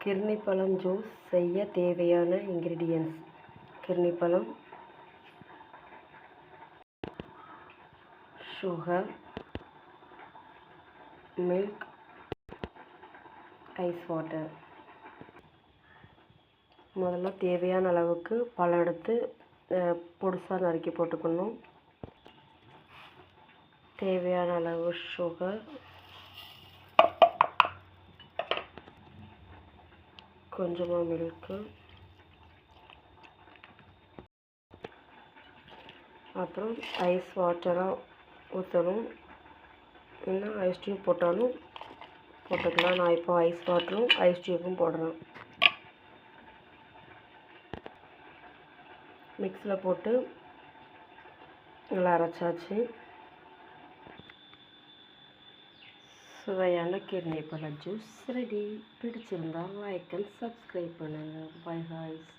கிர்னி பழம் ஜூஸ் செய்ய தேவையான இன்கிரீடியன்ட்ஸ்: கிர்னி பழம், சுகர், மில்க், ஐஸ் வாட்டர். முதல்ல தேவையான அளவுக்கு பழம் எடுத்து பொடிசாக நறுக்கி போட்டுக்கணும். தேவையான அளவு சுகர், கொஞ்சமாக மில்க்கு, அப்புறம் ஐஸ் வாட்டராக ஊற்றணும். இன்னும் ஐஸ் டியூப் போட்டாலும் போட்டுக்கலாம். நான் இப்போ ஐஸ் வாட்டரும் ஐஸ் டியூப்பும் போடுறேன். மிக்ஸில் போட்டு நல்லா அரைச்சாச்சு. சுவையான கிர்னி பழ ஜூஸ் ரெடி. பிடிச்சிருந்தால் லைக் அண்ட் சப்ஸ்கிரைப் பண்ணுங்கள். By guys.